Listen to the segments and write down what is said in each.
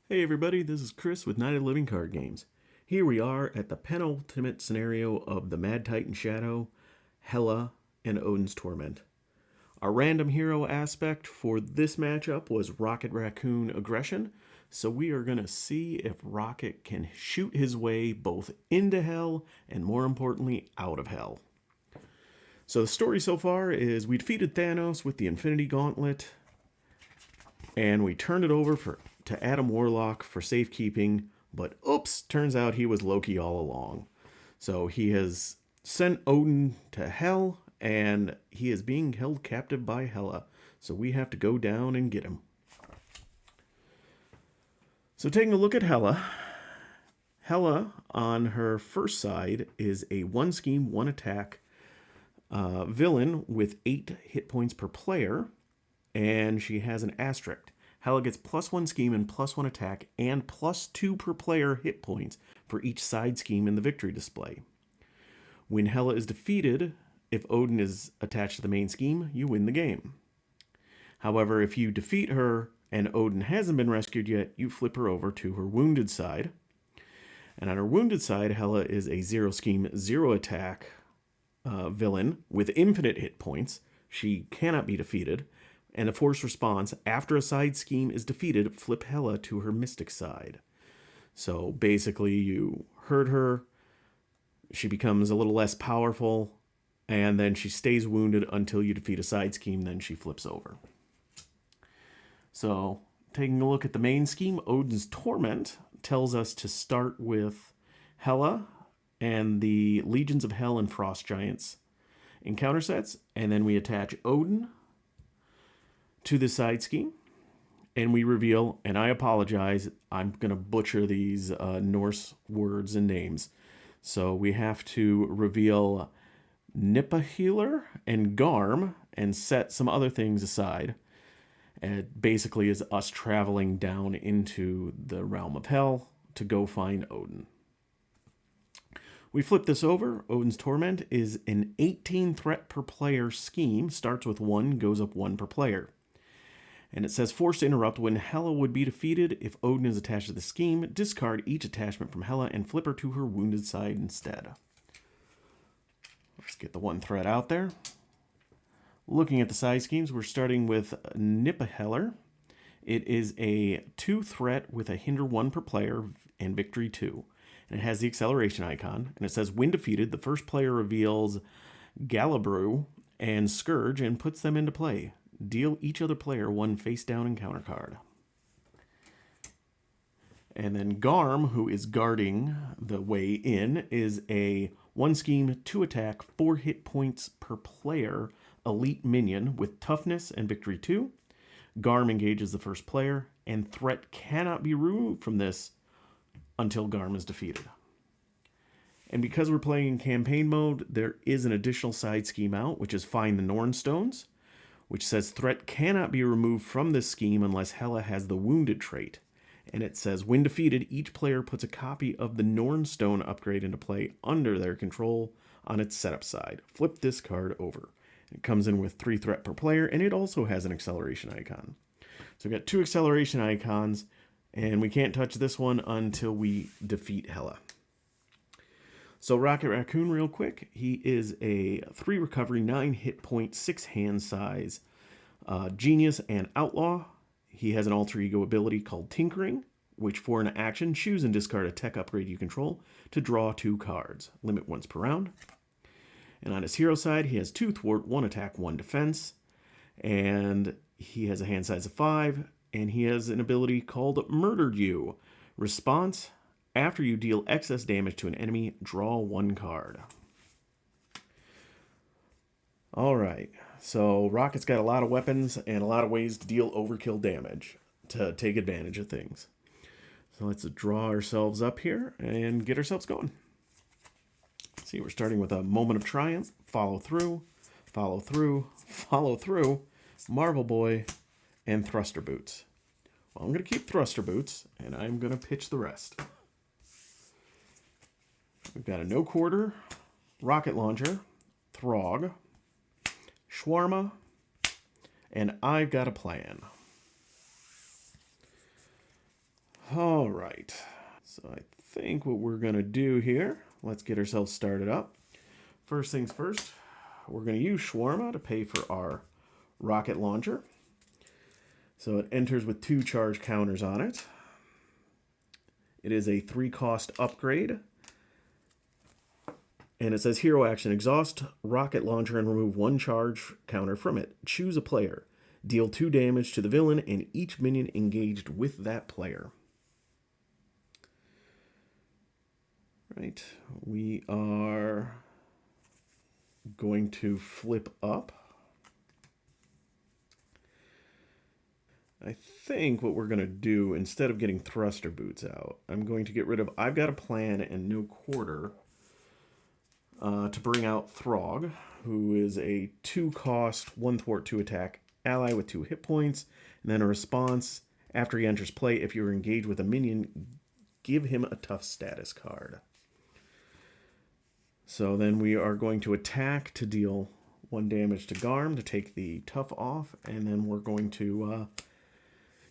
Hey everybody, this is Chris with Night of the Living Card Games. Here we are at the penultimate scenario of the Mad Titan Shadow, Hela, and Odin's Torment. Our random hero aspect for this matchup was Rocket Raccoon Aggression, so we are going to see if Rocket can shoot his way both into Hell and more importantly out of Hell. So the story so far is we defeated Thanos with the Infinity Gauntlet, and we turned it over to Adam Warlock for safekeeping, but oops, turns out he was Loki all along. So he has sent Odin to Hell, and he is being held captive by Hela. So we have to go down and get him. So taking a look at Hela, Hela on her first side is a one scheme, one attack villain with 8 hit points per player, and she has an asterisk. Hela gets +1 scheme and +1 attack and +2 per player hit points for each side scheme in the victory display. When Hela is defeated, if Odin is attached to the main scheme, you win the game. However, if you defeat her and Odin hasn't been rescued yet, you flip her over to her wounded side. And on her wounded side, Hela is a 0 scheme, 0 attack villain with infinite hit points. She cannot be defeated. And the force response, after a side scheme is defeated, flip Hela to her mystic side. So basically, you hurt her, she becomes a little less powerful, and then she stays wounded until you defeat a side scheme, then she flips over. So, taking a look at the main scheme, Odin's Torment tells us to start with Hela and the Legions of Hell and Frost Giants encounter sets, and then we attach Odin to the side scheme, and we reveal, and I apologize, I'm going to butcher these Norse words and names. So we have to reveal Nippahealer and Garm and set some other things aside. And it basically is us traveling down into the realm of Hell to go find Odin. We flip this over. Odin's Torment is an 18 threat per player scheme, starts with 1, goes up 1 per player. And it says, forced to interrupt when Hela would be defeated. If Odin is attached to the scheme, discard each attachment from Hela and flip her to her wounded side instead. Let's get the 1 threat out there. Looking at the side schemes, we're starting with Nippahealer. It is a 2 threat with a hinder 1 per player and victory 2. And it has the acceleration icon. And it says, when defeated, the first player reveals Galabru and Scourge and puts them into play. Deal each other player 1 face down encounter card. And then Garm, who is guarding the way in, is a 1 scheme, 2 attack, 4 hit points per player elite minion with toughness and victory 2. Garm engages the first player, and threat cannot be removed from this until Garm is defeated. And because we're playing in campaign mode, there is an additional side scheme out, which is Find the Norn Stones, which says threat cannot be removed from this scheme unless Hela has the wounded trait. And it says, when defeated, each player puts a copy of the Norn Stone upgrade into play under their control on its setup side. Flip this card over. It comes in with 3 threat per player, and it also has an acceleration icon. So we've got 2 acceleration icons, and we can't touch this one until we defeat Hela. So Rocket Raccoon, real quick, he is a 3 recovery, 9 hit point, 6 hand size genius and outlaw. He has an alter ego ability called Tinkering, which for an action, choose and discard a tech upgrade you control to draw 2 cards. Limit once per round. And on his hero side, he has 2 thwart, 1 attack, 1 defense. And he has a hand size of 5, and he has an ability called Murdered You. Response: after you deal excess damage to an enemy, draw 1 card. All right, so Rocket's got a lot of weapons and a lot of ways to deal overkill damage to take advantage of things. So let's draw ourselves up here and get ourselves going. See, we're starting with a Moment of Triumph, follow through, follow through, follow through, Marvel Boy, and Thruster Boots. Well, I'm going to keep Thruster Boots, and I'm going to pitch the rest. We've got a No Quarter, Rocket Launcher, Throg, Shawarma, and I've Got a Plan. All right. So I think what we're going to do here, let's get ourselves started up. First things first, we're going to use Shawarma to pay for our rocket launcher. So it enters with 2 charge counters on it. It is a 3-cost upgrade. And it says hero action, exhaust rocket launcher and remove 1 charge counter from it. Choose a player. Deal 2 damage to the villain and each minion engaged with that player. Right, we are going to flip up. I think what we're going to do, instead of getting thruster boots out, I'm going to get rid of I've Got a Plan and No Quarter to bring out Throg, who is a 2-cost, 1 thwart, 2 attack ally with 2 hit points, and then a response after he enters play. If you're engaged with a minion, give him a tough status card. So then we are going to attack to deal 1 damage to Garm to take the tough off, and then we're going to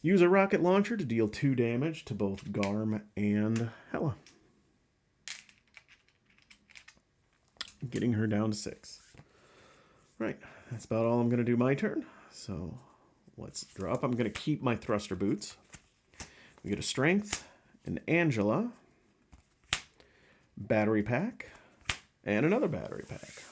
use a rocket launcher to deal 2 damage to both Garm and Hela. Getting her down to 6. Right, that's about all I'm going to do my turn. So let's drop. I'm going to keep my thruster boots. We get a strength, an Angela, battery pack, and another battery pack.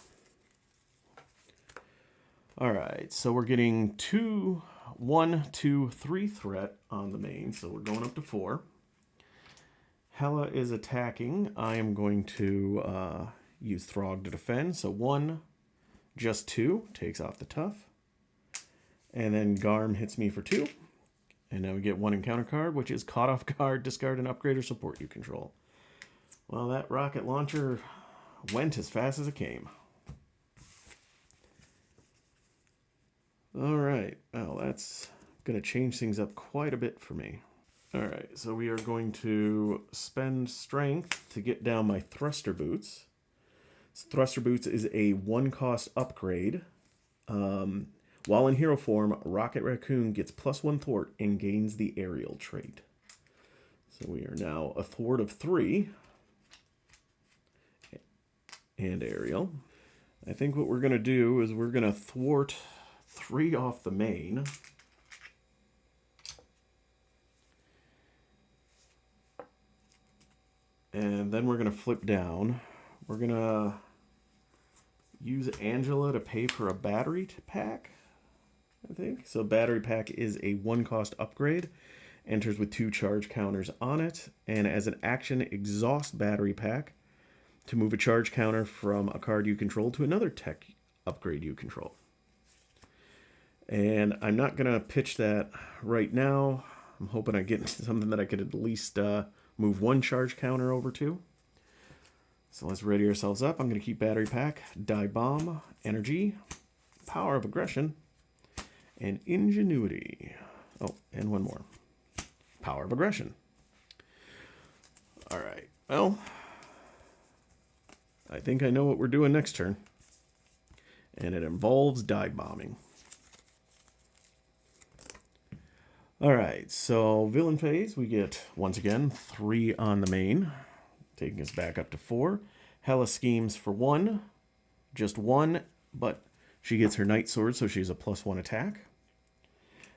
All right, so we're getting 2, 1, 2, 3 threat on the main, so we're going up to 4. Hela is attacking. I am going to use Throg to defend. So 1, just 2, takes off the tough. And then Garm hits me for 2. And now we get 1 encounter card, which is Caught Off Guard, discard an upgrade or support you control. Well, that rocket launcher went as fast as it came. All right, well, that's going to change things up quite a bit for me. All right, so we are going to spend strength to get down my thruster boots. Thruster boots is a 1-cost upgrade. While in hero form, Rocket Raccoon gets +1 thwart and gains the aerial trait. So we are now a thwart of 3 and aerial. I think what we're going to do is we're going to thwart 3 off the main. And then we're going to flip down. We're going to use Angela to pay for a battery pack, I think. So battery pack is a 1-cost upgrade. Enters with 2 charge counters on it. And as an action, exhaust battery pack to move a charge counter from a card you control to another tech upgrade you control. And I'm not going to pitch that right now. I'm hoping I get something that I could at least move 1 charge counter over to. So let's ready ourselves up. I'm going to keep battery pack, die bomb, energy, power of aggression, and ingenuity. Oh, and 1 more. Power of aggression. All right. Well, I think I know what we're doing next turn. And it involves die bombing. All right, so villain phase, we get, once again, 3 on the main, taking us back up to 4. Hela schemes for 1, just 1, but she gets her Night Sword, so she's a +1 attack.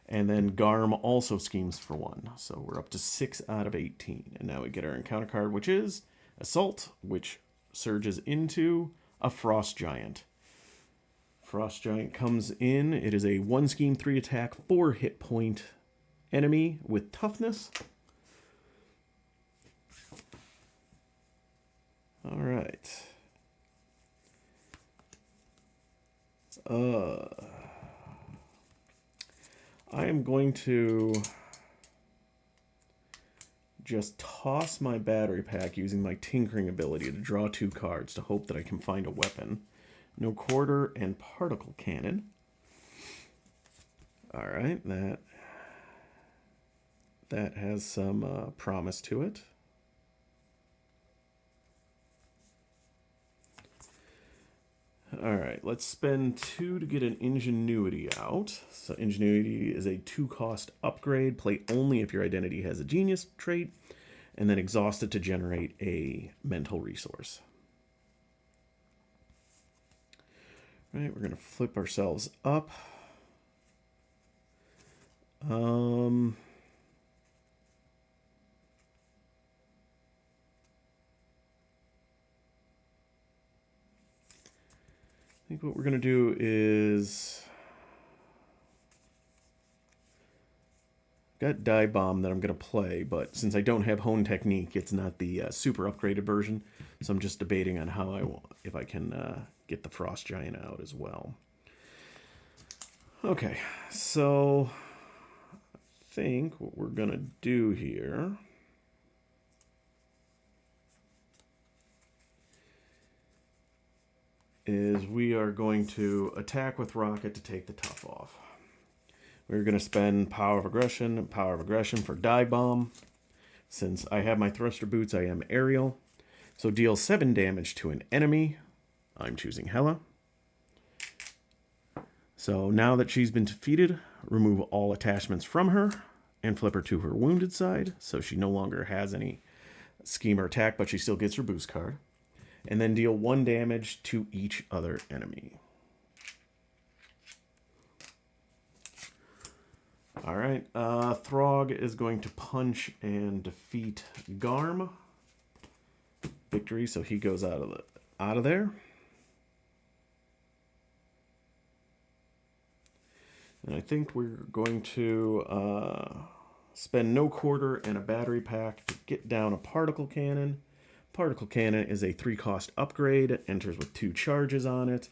And then Garm also schemes for 1, so we're up to 6 out of 18. And now we get our encounter card, which is Assault, which surges into a Frost Giant. Frost Giant comes in. It is a 1 scheme, 3 attack, 4 hit point enemy with toughness. All right. I am going to just toss my battery pack using my tinkering ability to draw 2 cards to hope that I can find a weapon. No Quarter and Particle Cannon. All right, that has some promise to it. All right, let's spend 2 to get an Ingenuity out. So Ingenuity is a 2-cost upgrade. Play only if your identity has a Genius trait, and then exhaust it to generate a mental resource. All right, we're going to flip ourselves up. I think what we're going to do is got Dive Bomb that I'm going to play, but since I don't have Hone Technique, it's not the super upgraded version, so I'm just debating on how if I can get the Frost Giant out as well. Okay, so I think what we're going to do here is we are going to attack with Rocket to take the tough off. We're going to spend Power of Aggression for Dive Bomb. Since I have my Thruster Boots, I am aerial. So deal 7 damage to an enemy. I'm choosing Hela. So now that she's been defeated, remove all attachments from her and flip her to her wounded side. So she no longer has any scheme or attack, but she still gets her boost card. And then deal 1 damage to each other enemy. All right, Throg is going to punch and defeat Garm. Victory, so he goes out of there. And I think we're going to spend no quarter and a battery pack to get down a particle cannon. Particle cannon is a 3-cost upgrade, enters with 2 charges on it,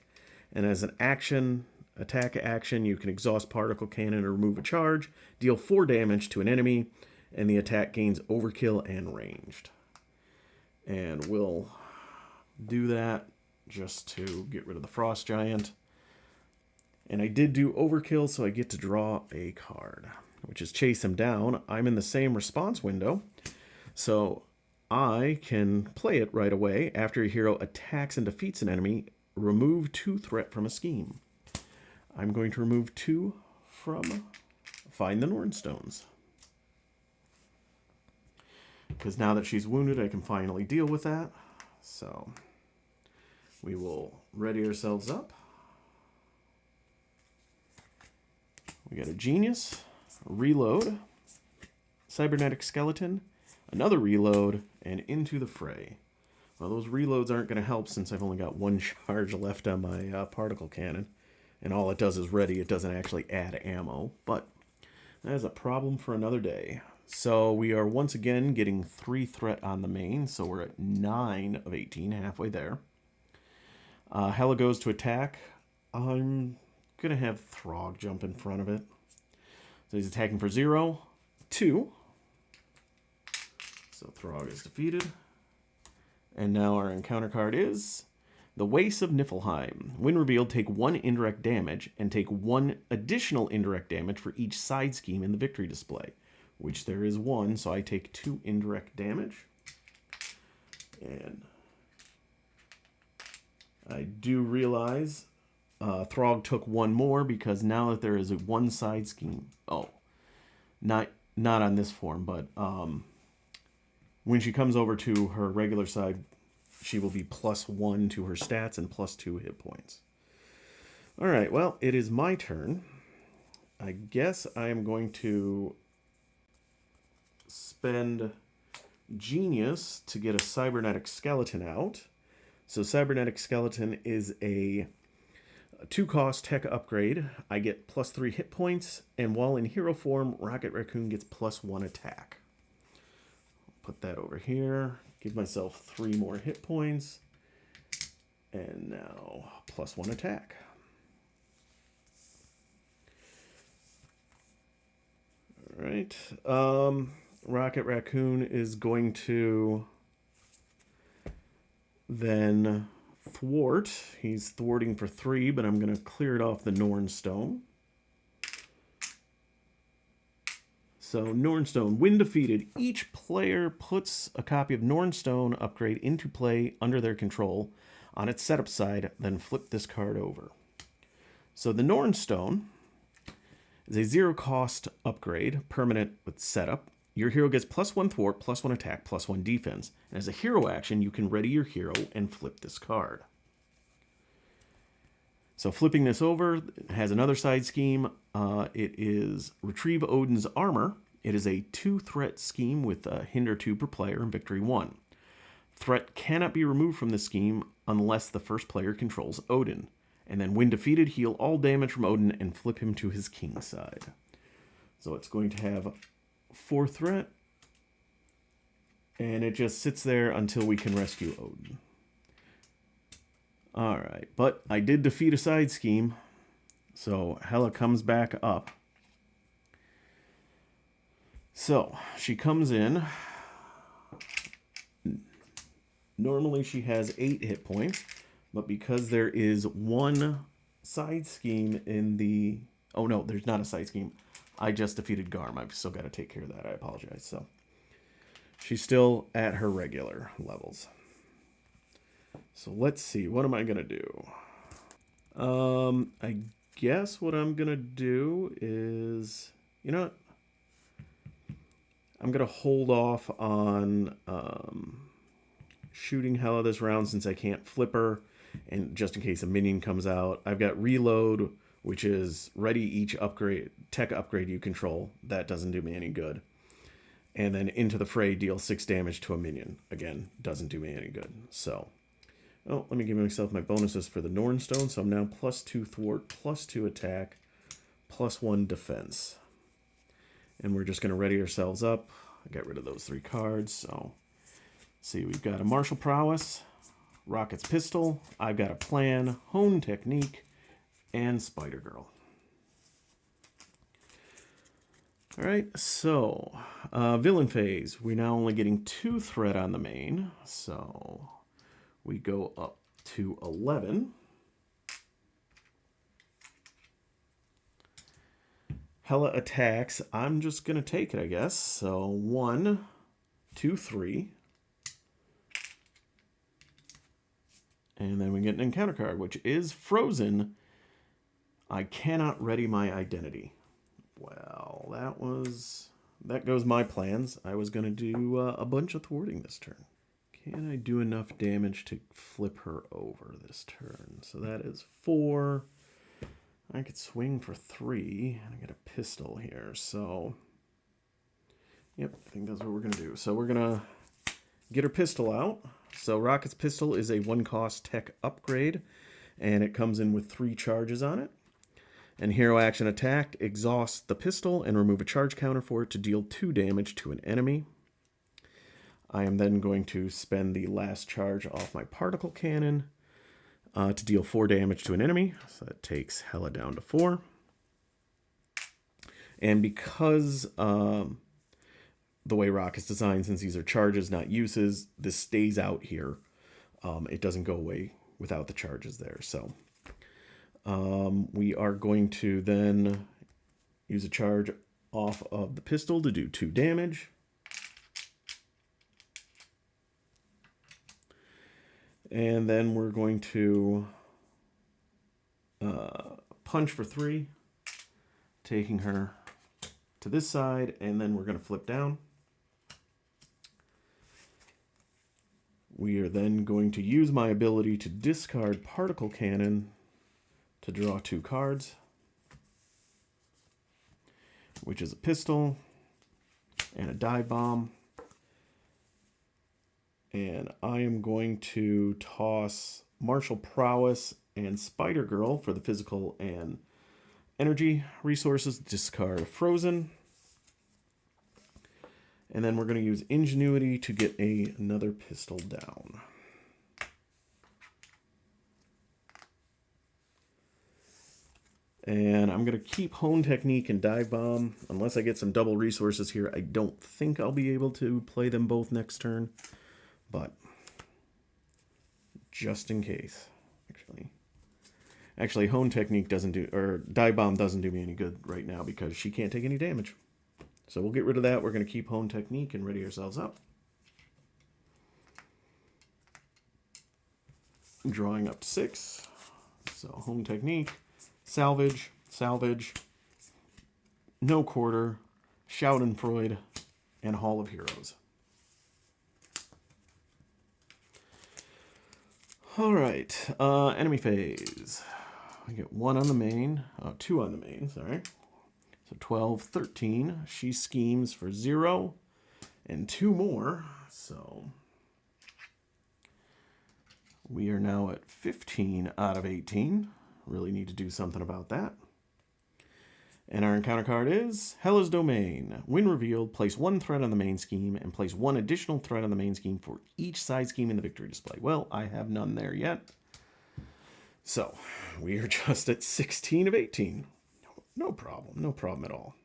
and as an action, attack action, you can exhaust particle cannon or remove a charge, deal 4 damage to an enemy, and the attack gains overkill and ranged. And we'll do that just to get rid of the Frost Giant. And I did do overkill, so I get to draw a card, which is Chase Him Down. I'm in the same response window, so I can play it right away. After a hero attacks and defeats an enemy, remove 2 threat from a scheme. I'm going to remove 2 from Find the Nornstones. Because now that she's wounded, I can finally deal with that. So we will ready ourselves up. We got a Genius, reload, Cybernetic Skeleton, another reload, and into the fray. Well, those reloads aren't going to help since I've only got 1 charge left on my particle cannon. And all it does is ready. It doesn't actually add ammo. But that is a problem for another day. So we are once again getting 3 threat on the main. So we're at 9 of 18, halfway there. Hela goes to attack. I'm going to have Throg jump in front of it. So he's attacking for 0, 2. So Throg is defeated. And now our encounter card is the Waste of Niflheim. When revealed, take 1 indirect damage and take 1 additional indirect damage for each side scheme in the victory display, which there is 1, so I take 2 indirect damage. And I do realize Throg took 1 more because now that there is a 1 side scheme, not on this form, but when she comes over to her regular side, she will be +1 to her stats and +2 hit points. All right, well, it is my turn. I guess I am going to spend Genius to get a Cybernetic Skeleton out. So Cybernetic Skeleton is a 2-cost tech upgrade. I get +3 hit points, and while in hero form, Rocket Raccoon gets +1 attack. Put that over here. Give myself 3 more hit points. And now +1 attack. All right. Rocket Raccoon is going to then thwart. He's thwarting for 3, but I'm going to clear it off the Nornstone. So Nornstone, when defeated, each player puts a copy of Nornstone upgrade into play under their control. on its setup side, then flip this card over. So the Norn Stone is a 0-cost upgrade, permanent with setup. Your hero gets +1 thwart, +1 attack, +1 defense. And as a hero action, you can ready your hero and flip this card. So flipping this over has another side scheme. It is retrieve Odin's armor. It is a 2-threat scheme with hinder 2 per player and victory 1. Threat cannot be removed from this scheme unless the first player controls Odin. And then when defeated, heal all damage from Odin and flip him to his king side. So it's going to have 4 threat. And it just sits there until we can rescue Odin. Alright, but I did defeat a side scheme. So Hela comes back up. So she comes in. Normally she has 8 hit points. But because there is one side scheme in the... Oh, no, there's not a side scheme. I just defeated Garm. I've still got to take care of that. I apologize. So she's still at her regular levels. So let's see. What am I going to do? I guess what I'm going to do is... You know what? I'm going to hold off on shooting Hela this round since I can't flip her. And just in case a minion comes out, I've got reload, which is ready each upgrade, tech upgrade you control. That doesn't do me any good. And then into the fray, deal 6 damage to a minion. Again, doesn't do me any good. So, oh, let me give myself my bonuses for the Norn Stone. So I'm now +2 thwart, +2 attack, +1 defense. And we're just going to ready ourselves up. Get rid of those 3 cards. So, see, we've got a martial prowess, Rocket's Pistol, I've got a plan, Hone Technique, and Spider Girl. Alright, so, villain phase. We're now only getting 2 threat on the main, so we go up to 11. Hela attacks. I'm just going to take it, I guess. So, 1, 2, 3. And then we get an encounter card, which is Frozen. I cannot ready my identity. Well, that goes my plans. I was going to do a bunch of thwarting this turn. Can I do enough damage to flip her over this turn? So that is 4. I could swing for 3. And I get a pistol here. So, yep, I think that's what we're going to do. So we're going to get her pistol out. So Rocket's Pistol is a 1-cost tech upgrade, and it comes in with 3 charges on it. And hero action attack, exhaust the pistol and remove a charge counter for it to deal 2 damage to an enemy. I am then going to spend the last charge off my particle cannon to deal 4 damage to an enemy. So that takes Hela down to 4. And because... the way Rocket's designed, since these are charges, not uses, this stays out here. It doesn't go away without the charges there. So we are going to then use a charge off of the pistol to do 2 damage. And then we're going to punch for 3, taking her to this side, and then we're going to flip down. We are then going to use my ability to discard Particle Cannon to draw 2 cards, which is a pistol and a dive bomb. And I am going to toss Martial Prowess and Spider Girl for the physical and energy resources, discard Frozen. And then we're going to use Ingenuity to get another pistol down. And I'm going to keep Hone Technique and Dive Bomb. Unless I get some double resources here, I don't think I'll be able to play them both next turn. But just in case. Actually, Hone Technique doesn't do, or Dive Bomb doesn't do me any good right now because she can't take any damage. So we'll get rid of that. We're going to keep Hone Technique and ready ourselves up. Drawing up to 6. So home technique, salvage, salvage, no quarter, Schadenfreude, and Hall of Heroes. All right, enemy phase. I get 1 on the main, 2 on the main, sorry. So 12, 13. She schemes for 0 and 2 more. So we are now at 15 out of 18. Really need to do something about that. And our encounter card is Hela's Domain. When revealed, place 1 threat on the main scheme and place 1 additional threat on the main scheme for each side scheme in the victory display. Well, I have none there yet. So we are just at 16 of 18. No problem. No problem at all.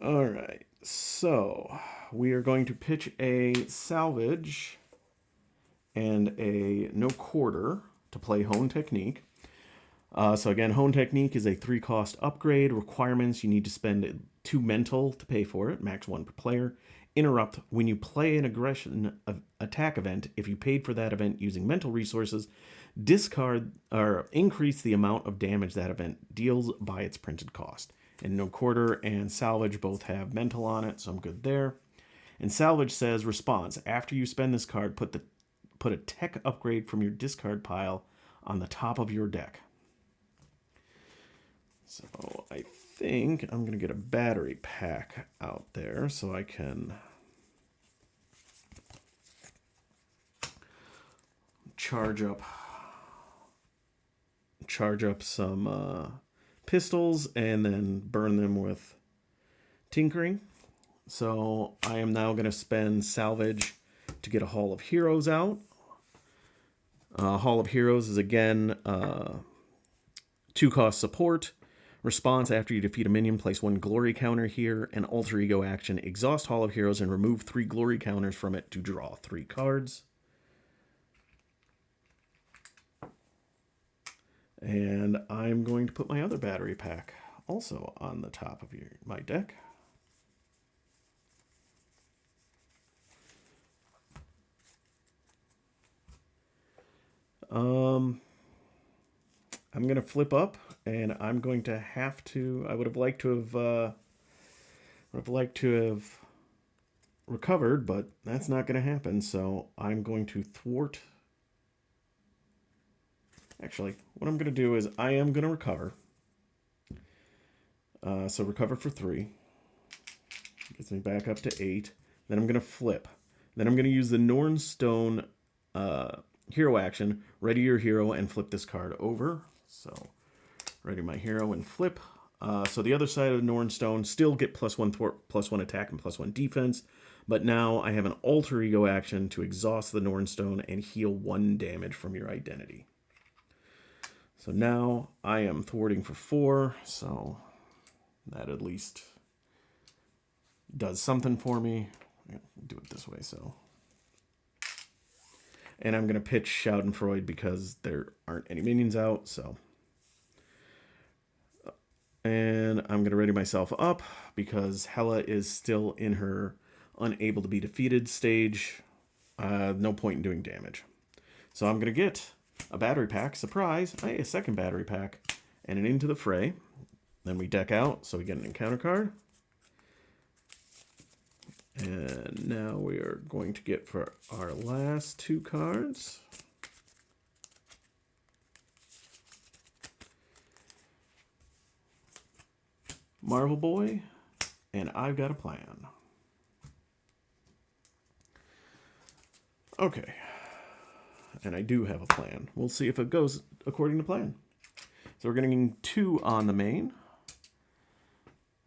All right. So we are going to pitch a salvage and a no quarter to play Hone Technique. So again, Hone Technique is a 3-cost upgrade. Requirements, you need to spend 2 mental to pay for it, max 1 per player. Interrupt, when you play an aggression attack event, if you paid for that event using mental resources, discard or increase the amount of damage that event deals by its printed cost. And no quarter and salvage both have mental on it, so I'm good there. And salvage says response, after you spend this card, put a tech upgrade from your discard pile on the top of your deck. So I think I'm going to get a battery pack out there so I can charge up some pistols and then burn them with tinkering. So I am now going to spend salvage to get a Hall of Heroes out. Hall of Heroes is again 2-cost support. Response, after you defeat a minion, place 1 glory counter here. An alter ego action, exhaust Hall of Heroes and remove 3 glory counters from it to draw 3 cards. And I'm going to put my other battery pack also on the top of my deck. I'm going to flip up, and I'm going to have to. I would have liked to have recovered, but that's not going to happen. So I'm going to thwart. Actually, what I'm going to do is I am going to recover. So recover for 3. Gets me back up to 8. Then I'm going to flip. Then I'm going to use the Nornstone hero action. Ready your hero and flip this card over. So ready my hero and flip. So the other side of the Nornstone still get +1 thwart, +1 attack, and +1 defense. But now I have an alter ego action to exhaust the Nornstone and heal 1 damage from your identity. So now I am thwarting for 4. So that at least does something for me. Do it this way, so. And I'm going to pitch Schadenfreude because there aren't any minions out, so. And I'm going to ready myself up because Hela is still in her unable to be defeated stage. No point in doing damage. So I'm going to get a battery pack. Surprise! Hey, a second battery pack. And an Into the Fray. Then we deck out, so we get an encounter card. And now we are going to get for our last 2 cards. Marvel Boy, and I've Got a Plan. Okay. And I do have a plan. We'll see if it goes according to plan. So we're getting 2 on the main.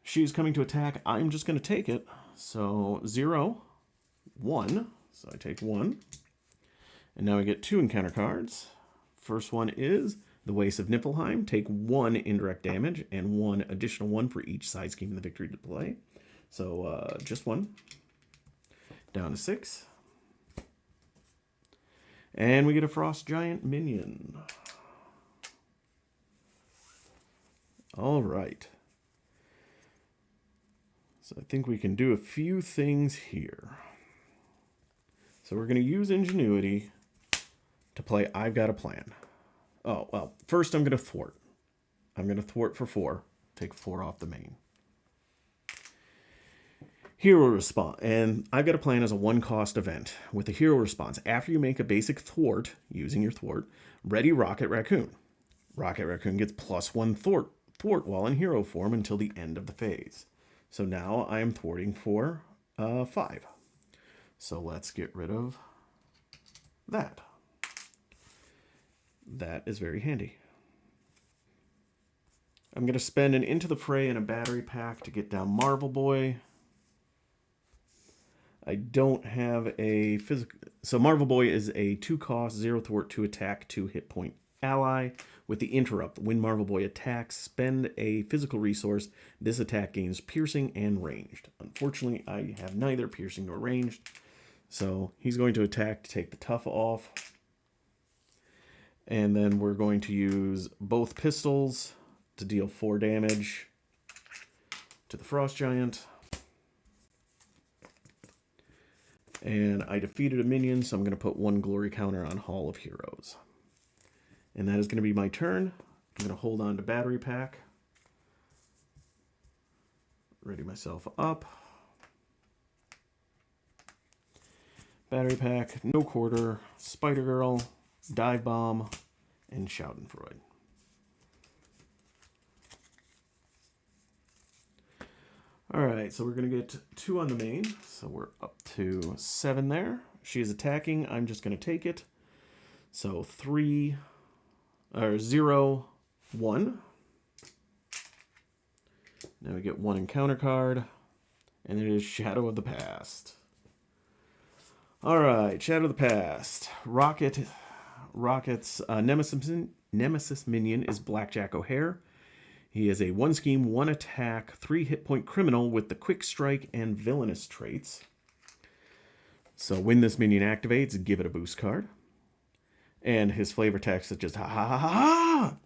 She's coming to attack. I'm just going to take it. So 0, 1. So I take 1. And now we get 2 encounter cards. First one is the Waste of Niflheim. Take 1 indirect damage and 1 additional 1 for each side scheme in the victory display. So just 1. Down to 6. And we get a Frost Giant minion. All right. So I think we can do a few things here. So we're going to use Ingenuity to play I've Got a Plan. Oh, well, first I'm going to thwart. I'm going to thwart for 4. Take 4 off the main. Hero response. And I've Got a Plan as a 1-cost event. With a hero response, after you make a basic thwart, using your thwart, ready Rocket Raccoon. Rocket Raccoon gets +1 thwart while in hero form until the end of the phase. So now I am thwarting for 5. So let's get rid of that. That is very handy. I'm going to spend an Into the Fray and a battery pack to get down Marvel Boy. I don't have a physical... So Marvel Boy is a 2-cost, 0 thwart, 2 attack, 2 hit point ally with the interrupt. When Marvel Boy attacks, spend a physical resource. This attack gains piercing and ranged. Unfortunately, I have neither piercing nor ranged. So he's going to attack to take the tough off. And then we're going to use both pistols to deal 4 damage to the Frost Giant. And I defeated a minion, so I'm going to put 1 glory counter on Hall of Heroes. And that is going to be my turn. I'm going to hold on to battery pack. Ready myself up. Battery pack, no quarter, Spider Girl, Dive Bomb, and Schadenfreude. Alright, so we're going to get 2 on the main. So we're up to 7 there. She is attacking. I'm just going to take it. So 3, or 0, 1. Now we get 1 encounter card. And it is Shadow of the Past. Alright, Shadow of the Past. Rocket's Nemesis minion is Blackjack O'Hare. He is a 1 scheme, 1 attack, 3 hit point criminal with the quick strike and villainous traits. So when this minion activates, give it a boost card. And his flavor text is just ha ha ha ha ha.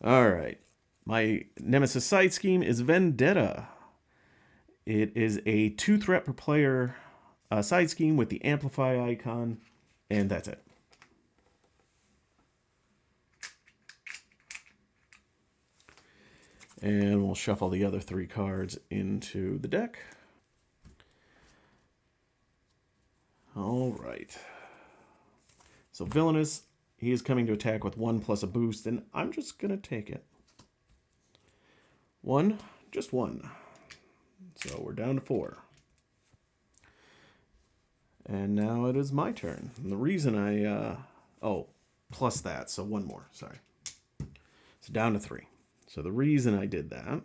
Alright. My Nemesis side scheme is Vendetta. It is a 2 threat per player side scheme with the amplify icon. And that's it. And we'll shuffle the other 3 cards into the deck. All right. So Villainous, he is coming to attack with 1 plus a boost, and I'm just going to take it. 1, just 1. So we're down to 4. And now it is my turn. And the reason oh, plus that, so 1 more, sorry. So down to 3. So the reason I did that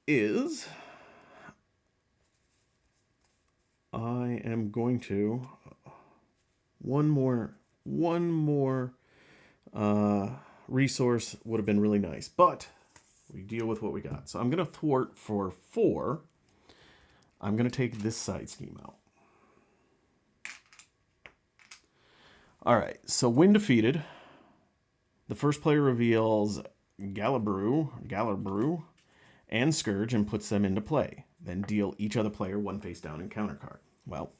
is I am going to one more resource would have been really nice, but we deal with what we got. So I'm going to thwart for 4. I'm going to take this side scheme out. All right, so when defeated, the first player reveals Galabrew, and Scourge and puts them into play. Then deal each other player 1 face down encounter card. Well,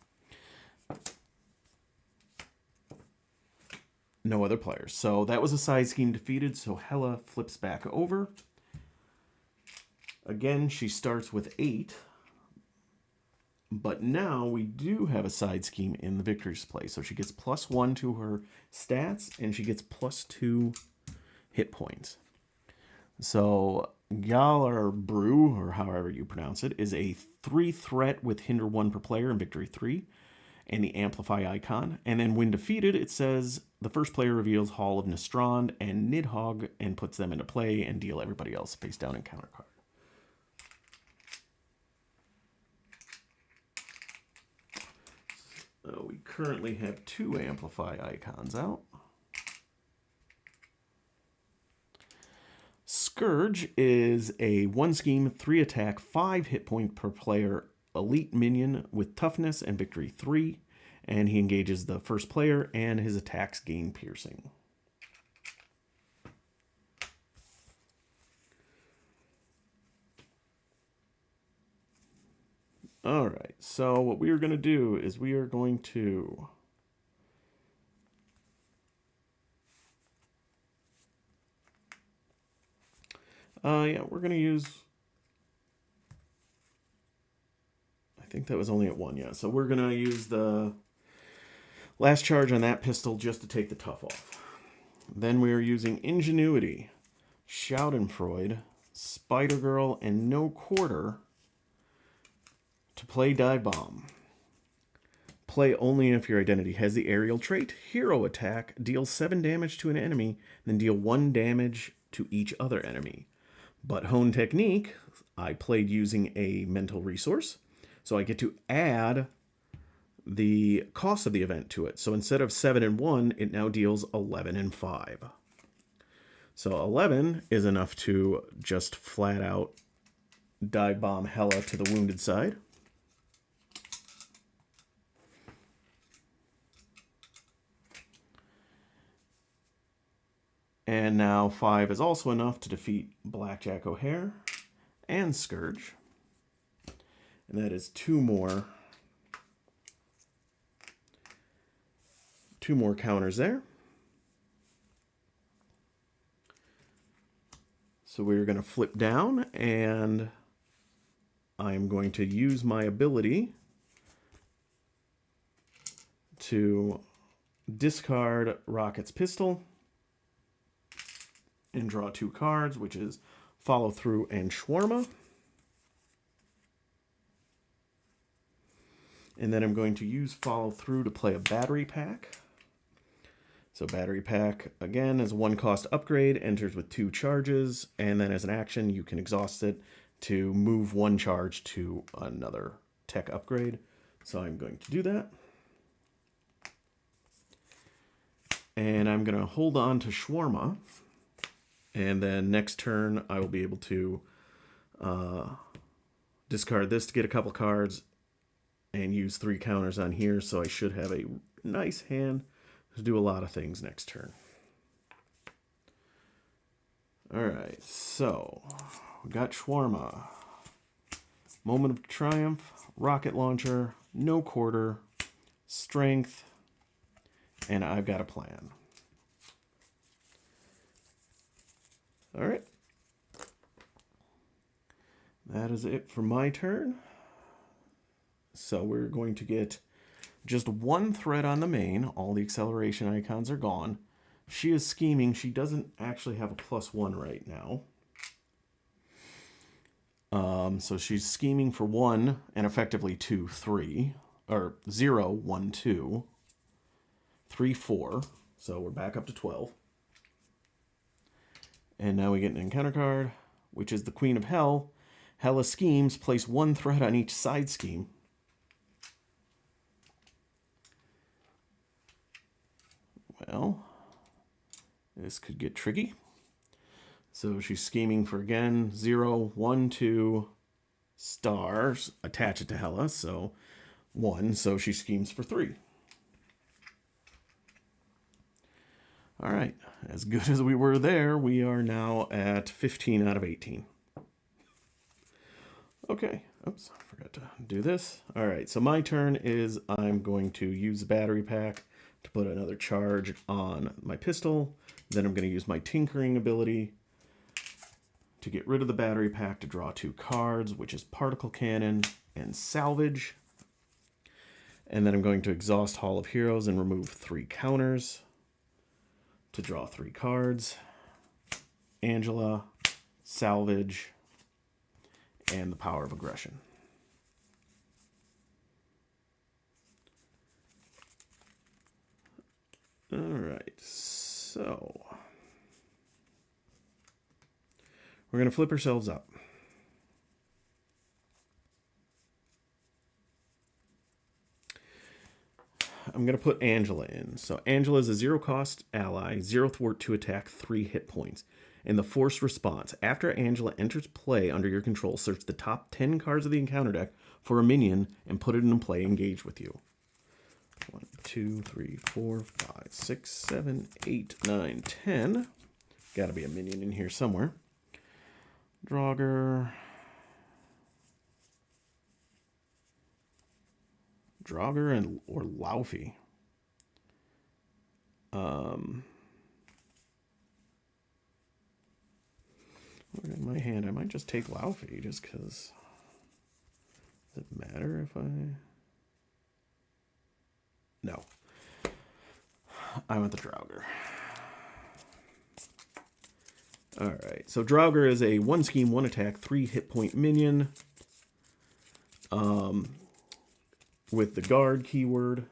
no other players. So that was a side scheme defeated, so Hela flips back over. Again, she starts with 8. But now we do have a side scheme in the victor's play. So she gets +1 to her stats, and she gets +2 hit points. So Galabrew, or however you pronounce it, is a 3 threat with hinder 1 per player and victory 3, and the amplify icon. And then when defeated, it says the first player reveals Hall of Nestrand and Nidhogg and puts them into play and deal everybody else face down encounter card. So we currently have 2 amplify icons out. Scourge is a 1 scheme, 3 attack, 5 hit point per player elite minion with toughness and victory 3, and he engages the first player and his attacks gain piercing. All right, so what we are going to do is we are going to yeah, we're going to use, I think that was only at 1, yeah. So we're going to use the last charge on that pistol just to take the tough off. Then we are using Ingenuity, Schadenfreude, Spider Girl, and No Quarter to play Dive Bomb. Play only if your identity has the aerial trait. Hero attack, deal 7 damage to an enemy, then deal 1 damage to each other enemy. But Hone Technique, I played using a mental resource, so I get to add the cost of the event to it. So instead of 7 and 1, it now deals 11 and 5. So 11 is enough to just flat out dive bomb Hela to the wounded side. And now 5 is also enough to defeat Blackjack O'Hare and Scourge. And that is two more counters there. So we're going to flip down, and I'm going to use my ability to discard Rocket's Pistol and draw 2 cards, which is Follow Through and Shawarma. And then I'm going to use Follow Through to play a Battery Pack. So Battery Pack, again, is a 1-cost upgrade, enters with 2 charges, and then as an action, you can exhaust it to move 1 charge to another tech upgrade. So I'm going to do that. And I'm going to hold on to Shawarma. And then next turn, I will be able to discard this to get a couple cards and use 3 counters on here. So I should have a nice hand to do a lot of things next turn. All right, so we got Shawarma, Moment of Triumph, Rocket Launcher, No Quarter, Strength, and I've got a plan. All right. That is it for my turn. So we're going to get just 1 threat on the main. All the acceleration icons are gone. She is scheming. She doesn't actually have a +1 right now. So she's scheming for 1 and effectively 2, 3. Or 0, 1, 2. 3, 4. So we're back up to 12. And now we get an encounter card, which is the Queen of Hel. Hela schemes. Place 1 threat on each side scheme. Well, this could get tricky. So she's scheming for, again, 0, 1, 2 stars. Attach it to Hela, so 1. So she schemes for 3. All right, as good as we were there, we are now at 15 out of 18. Okay, oops, I forgot to do this. All right, so my turn is I'm going to use the Battery Pack to put another charge on my pistol. Then I'm going to use my Tinkering ability to get rid of the Battery Pack to draw 2 cards, which is Particle Cannon and Salvage. And then I'm going to exhaust Hall of Heroes and remove 3 counters to draw 3 cards. Angela, Salvage, and the Power of Aggression. All right, so we're going to flip ourselves up. I'm going to put Angela in. So Angela is a 0-cost ally, 0 thwart to attack, 3 hit points. In the forced response, after Angela enters play under your control, search the top 10 cards of the encounter deck for a minion and put it in play engaged with you. 1, 2, 3, 4, 5, 6, 7, 8, 9, 10. Got to be a minion in here somewhere. Draugr. Draugr and or Laufey. In my hand, I might just take Laufey just because. Does it matter if I? No. I want the Draugr. Alright, so Draugr is a 1 scheme, 1 attack, 3 hit point minion. With the guard keyword.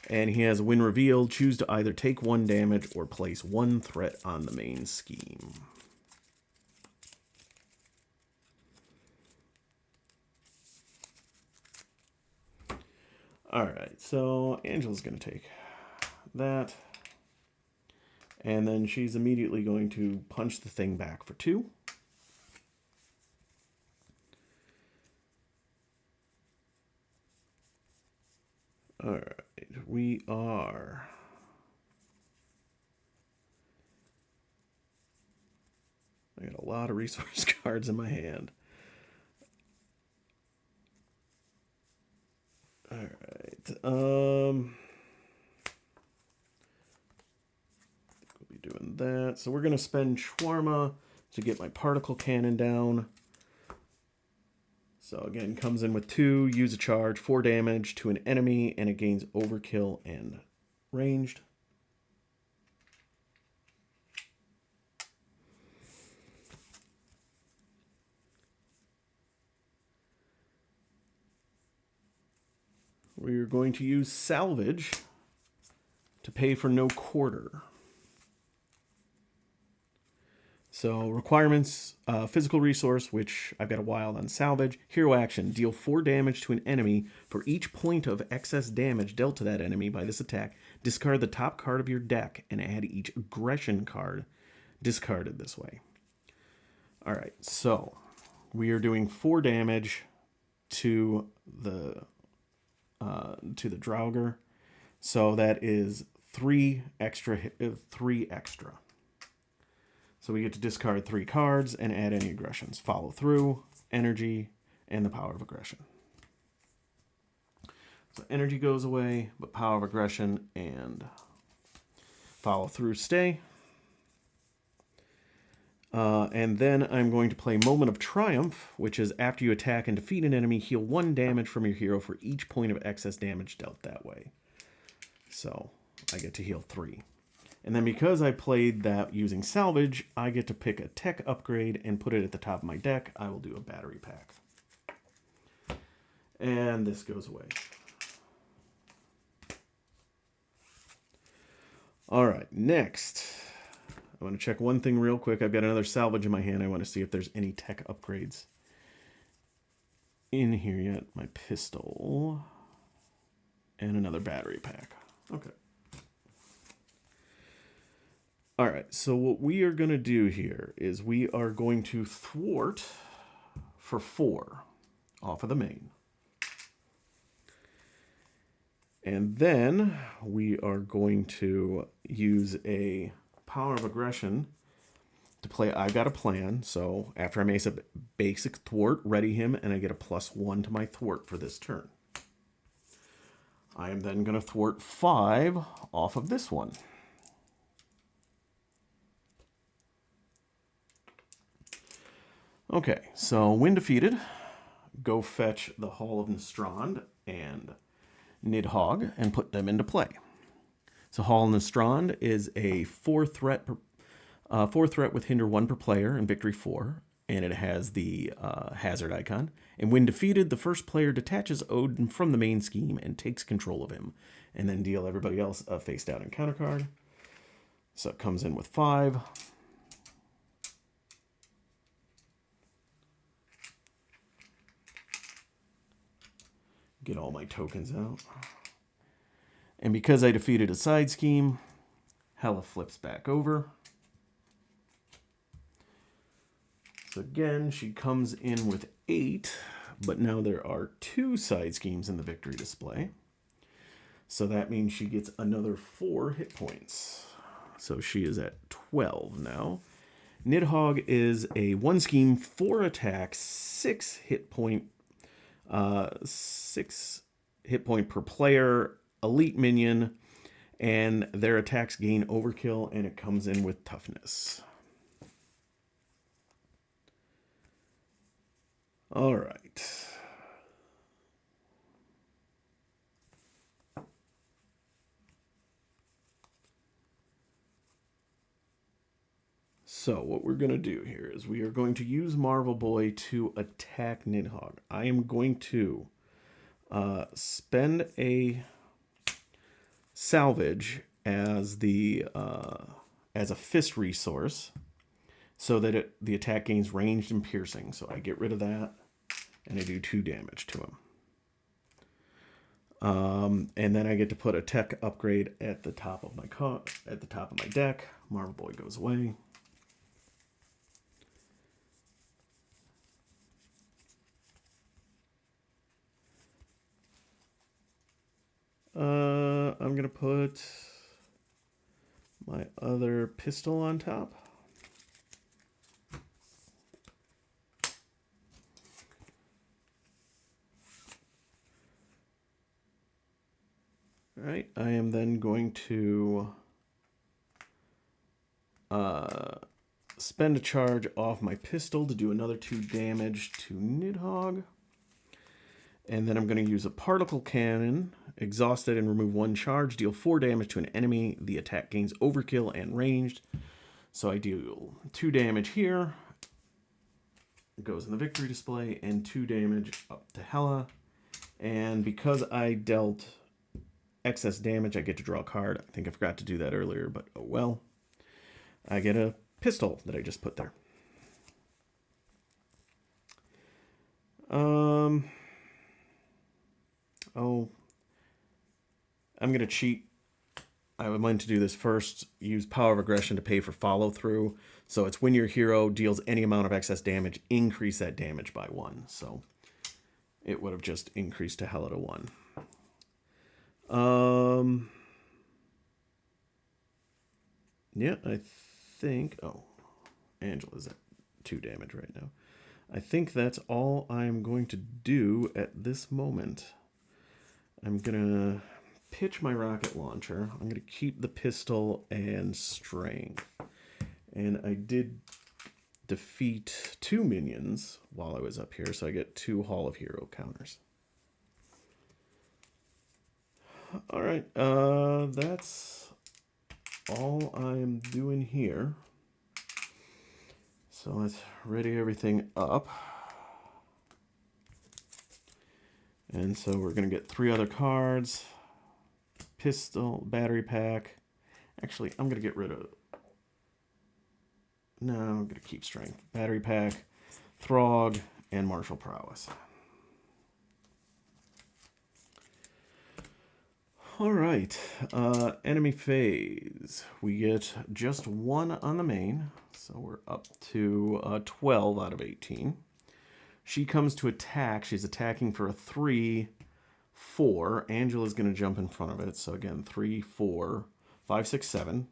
And he has when revealed, choose to either take 1 damage or place 1 threat on the main scheme. Alright, so Angela's going to take that. And then she's immediately going to punch the thing back for 2. Alright, we are... I got a lot of resource cards in my hand. Alright, we'll be doing that. So we're going to spend Shawarma to get my particle cannon down. So again, comes in with 2, use a charge, 4 damage to an enemy, and it gains overkill and ranged. We're going to use salvage to pay for no quarter. So requirements, physical resource, which I've got a wild on salvage. Hero action, deal 4 damage to an enemy. For each point of excess damage dealt to that enemy by this attack, discard the top card of your deck and add each aggression card discarded this way. All right, so we are doing 4 damage to the Draugr. So that is 3 extra. So we get to discard 3 cards and add any aggressions. Follow through, energy, and the power of aggression. So energy goes away, but power of aggression and follow through stay. And then I'm going to play Moment of Triumph, which is after you attack and defeat an enemy, heal 1 damage from your hero for each point of excess damage dealt that way. So I get to heal 3. And then because I played that using salvage, I get to pick a tech upgrade and put it at the top of my deck. I will do a battery pack. And this goes away. All right, next. I want to check one thing real quick. I've got another salvage in my hand. I want to see if there's any tech upgrades in here yet. My pistol. And another battery pack. Okay. All right, so what we are going to do here is we are going to thwart for 4 off of the main. And then we are going to use a power of aggression to play I've Got a Plan. So after I make a basic thwart, ready him, and I get a +1 to my thwart for this turn. I am then going to thwart 5 off of this one. Okay, so when defeated, go fetch the Hall of Nastrand and Nidhogg and put them into play. So Hall of Nastrand is a 4 threat with hinder 1 per player and victory 4, and it has the hazard icon. And when defeated, the first player detaches Odin from the main scheme and takes control of him, and then deal everybody else a face down encounter card. So it comes in with 5. Get all my tokens out. And because I defeated a side scheme, Hela flips back over. So again, she comes in with 8, but now there are 2 side schemes in the victory display. So that means she gets another 4 hit points. So she is at 12 now. Nidhogg is a 1 scheme, 4 attack, 6 hit point hit point per player, elite minion, and their attacks gain overkill, and it comes in with toughness. All right. So what we're going to do here is we are going to use Marvel Boy to attack Nidhogg. I am going to spend a salvage as as a fist resource, so that the attack gains ranged and piercing. So I get rid of that, and I do 2 damage to him. And then I get to put a tech upgrade at the top of my deck. Marvel Boy goes away. I'm gonna put my other pistol on top. All right, I am then going to spend a charge off my pistol to do another 2 damage to Nidhogg. And then I'm going to use a particle cannon, exhaust it and remove 1 charge, deal 4 damage to an enemy. The attack gains overkill and ranged. So I deal 2 damage here. It goes in the victory display, and 2 damage up to Hela. And because I dealt excess damage, I get to draw a card. I think I forgot to do that earlier, but oh well. I get a pistol that I just put there. Oh, I'm going to cheat. I would like to do this first. Use Power of Aggression to pay for follow through. So it's when your hero deals any amount of excess damage, increase that damage by 1. So it would have just increased to Hela to 1. Yeah, I think... Oh, Angela's at 2 damage right now. I think that's all I'm going to do at this moment. I'm going to pitch my rocket launcher. I'm going to keep the pistol and strength. And I did defeat 2 minions while I was up here, so I get 2 Hall of Hero counters. All right, that's all I'm doing here. So let's ready everything up. And so we're going to get 3 other cards. Pistol, battery pack. Actually, I'm going to get rid of... No, I'm going to keep strength. Battery pack, Throg, and martial prowess. All right, enemy phase. We get just 1 on the main, so we're up to 12 out of 18. She comes to attack. She's attacking for a 3, 4. Angela's going to jump in front of it. So again, 3, 4, 5, 6, 7.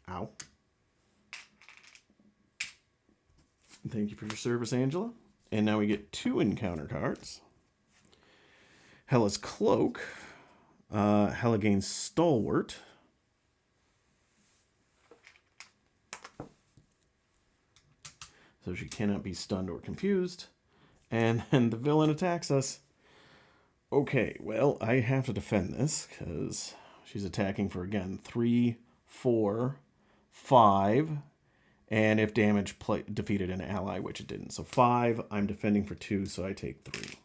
Ow. Thank you for your service, Angela. And now we get 2 encounter cards. Hela's Cloak. Hela gains Stalwart. So she cannot be stunned or confused. And then the villain attacks us. Okay, well, I have to defend this because she's attacking for, again, 3, 4, 5. And if damage defeated an ally, which it didn't. So 5, I'm defending for 2, so I take 3.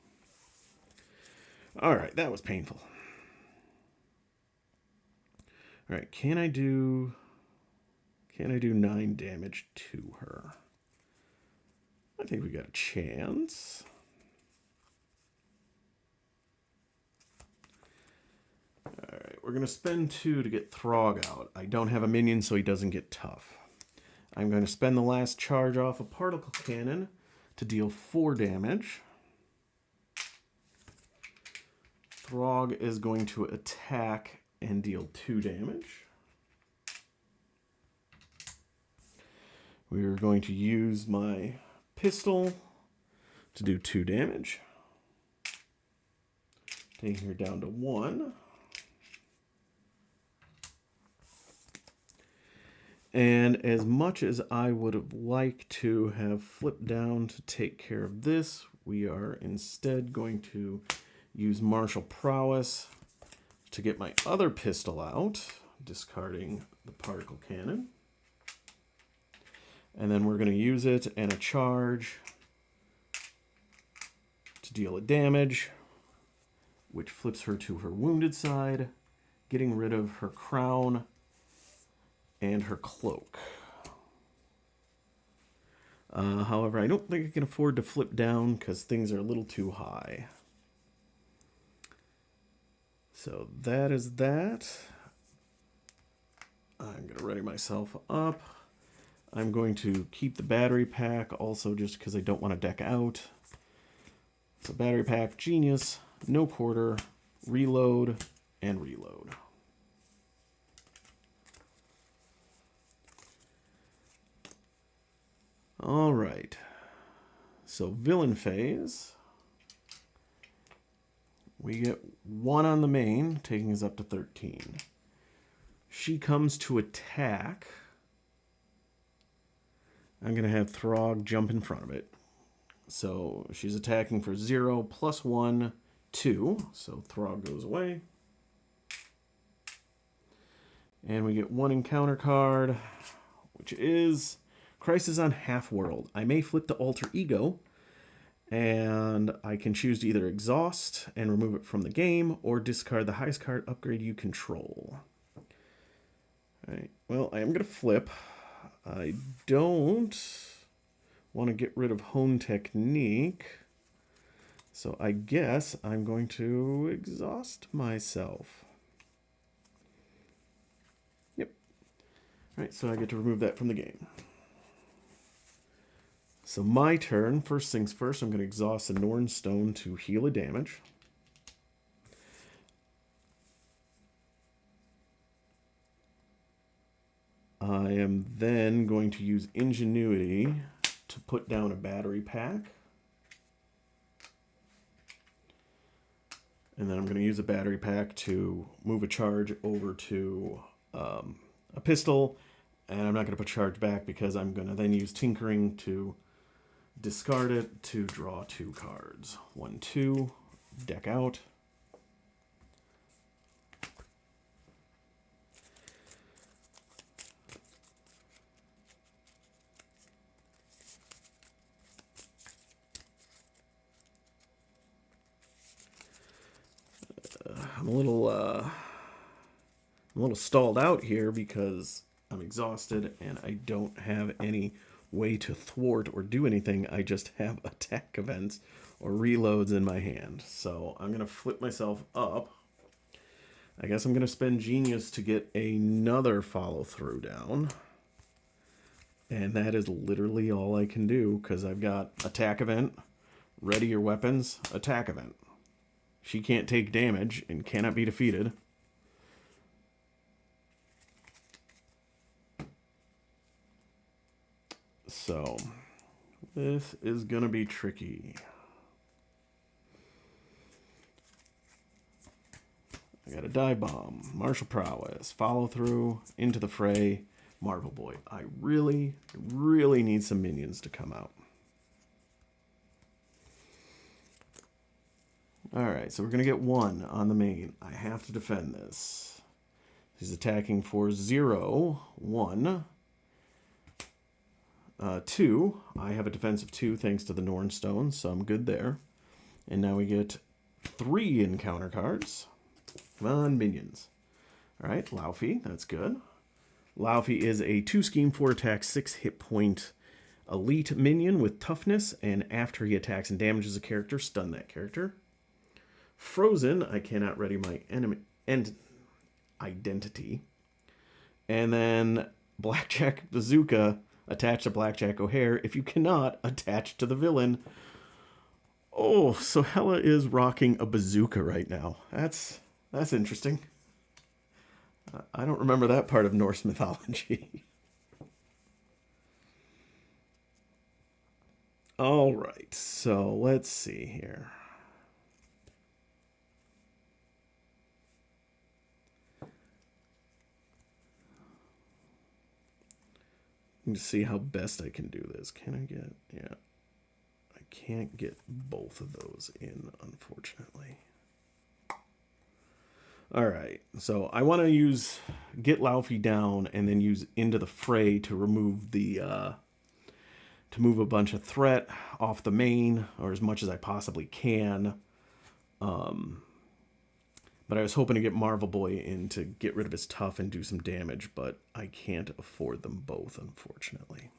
All right, that was painful. All right, can I do 9 damage to her? I think we got a chance. All right, we're going to spend 2 to get Throg out. I don't have a minion, so he doesn't get tough. I'm going to spend the last charge off a particle cannon to deal 4 damage. Throg is going to attack and deal 2 damage. We're going to use my pistol to do 2 damage. Taking her down to 1. And as much as I would have liked to have flipped down to take care of this, we are instead going to use martial prowess to get my other pistol out, discarding the particle cannon. And then we're going to use it and a charge to deal a damage, which flips her to her wounded side, getting rid of her crown and her cloak. However, I don't think I can afford to flip down because things are a little too high. So that is that. I'm going to ready myself up. I'm going to keep the battery pack also just because I don't want to deck out. So battery pack, genius, no quarter, reload, and reload. All right. So villain phase. We get 1 on the main, taking us up to 13. She comes to attack. I'm going to have Throg jump in front of it. So she's attacking for 0 plus 1, 2. So Throg goes away. And we get 1 encounter card, which is Crisis on Half-World. I may flip to Alter Ego, and I can choose to either exhaust and remove it from the game, or discard the highest card upgrade you control. All right. Well, I am going to flip. I don't want to get rid of Hone Technique, so I guess I'm going to exhaust myself. Yep. All right, so I get to remove that from the game. So my turn. First things first, I'm going to exhaust the Norn Stone to heal a damage. I am then going to use Ingenuity to put down a battery pack. And then I'm going to use a battery pack to move a charge over to a pistol. And I'm not going to put charge back because I'm going to then use Tinkering to discard it to draw 2 cards. 1, 2, deck out. I'm a little stalled out here because I'm exhausted and I don't have any way to thwart or do anything. I just have attack events or reloads in my hand. So I'm going to flip myself up. I guess I'm going to spend Genius to get another follow through down. And that is literally all I can do because I've got attack event, ready your weapons, attack event. She can't take damage and cannot be defeated. So this is going to be tricky. I got a dive bomb, martial prowess, follow through, into the fray, Marvel Boy. I really, really need some minions to come out. Alright, so we're going to get 1 on the main. I have to defend this. He's attacking for 0, 1, 2. I have a defense of 2 thanks to the Norn Stone, so I'm good there. And now we get 3 encounter cards. Come on, minions. Alright, Laufey, that's good. Laufey is a 2 scheme, 4 attack, 6 hit point elite minion with toughness, and after he attacks and damages a character, stun that character. Frozen, I cannot ready my identity. And then Blackjack Bazooka, attached to Blackjack O'Hare. If you cannot, attach to the villain. Oh, so Hela is rocking a bazooka right now. That's interesting. I don't remember that part of Norse mythology. All right, so let's see here. to see how best I can do this. Can I get... Yeah. I can't get both of those in, unfortunately. Alright, so I want to use get Laufey down and then use Into the Fray to remove the, to move a bunch of threat off the main, or as much as I possibly can. But I was hoping to get Marvel Boy in to get rid of his tough and do some damage, but I can't afford them both, unfortunately.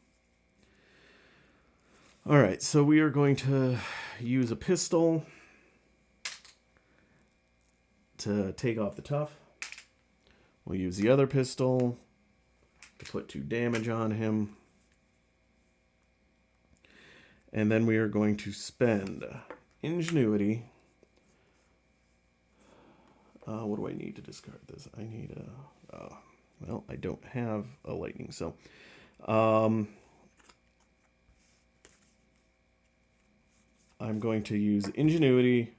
Alright, so we are going to use a pistol to take off the tough. We'll use the other pistol to put 2 damage on him. And then we are going to spend Ingenuity. What do I need to discard this? I need a... well, I don't have a lightning, so... I'm going to use Ingenuity,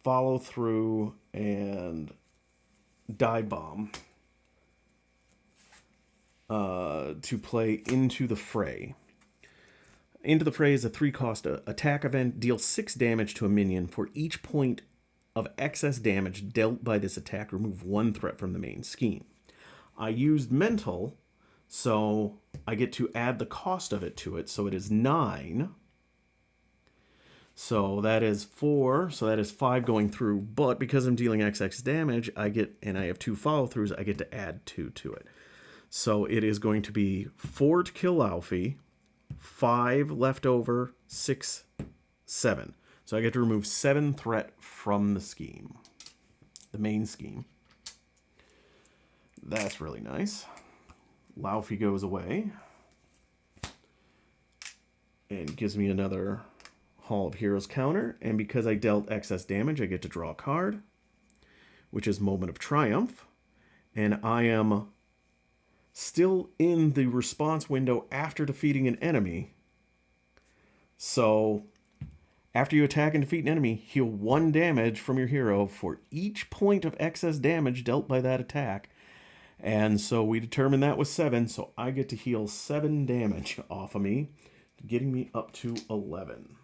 Follow Through, and Dive Bomb to play Into the Fray. Into the Fray is a 3-cost attack event. Deals 6 damage to a minion. For each point of excess damage dealt by this attack, remove 1 threat from the main scheme. I used Mental, so I get to add the cost of it to it, so it is 9. So that is 4, so that is 5 going through, but because I'm dealing XX damage, I get, and I have 2 follow-throughs, I get to add 2 to it. So it is going to be 4 to kill Laufey, 5 left over, 6, 7. So I get to remove 7 threat from the scheme, the main scheme. That's really nice. Laufey goes away and gives me another Hall of Heroes counter, and because I dealt excess damage, I get to draw a card, which is Moment of Triumph, and I am still in the response window after defeating an enemy. So, after you attack and defeat an enemy, heal 1 damage from your hero for each point of excess damage dealt by that attack, and so we determined that was 7, so I get to heal 7 damage off of me, getting me up to 11.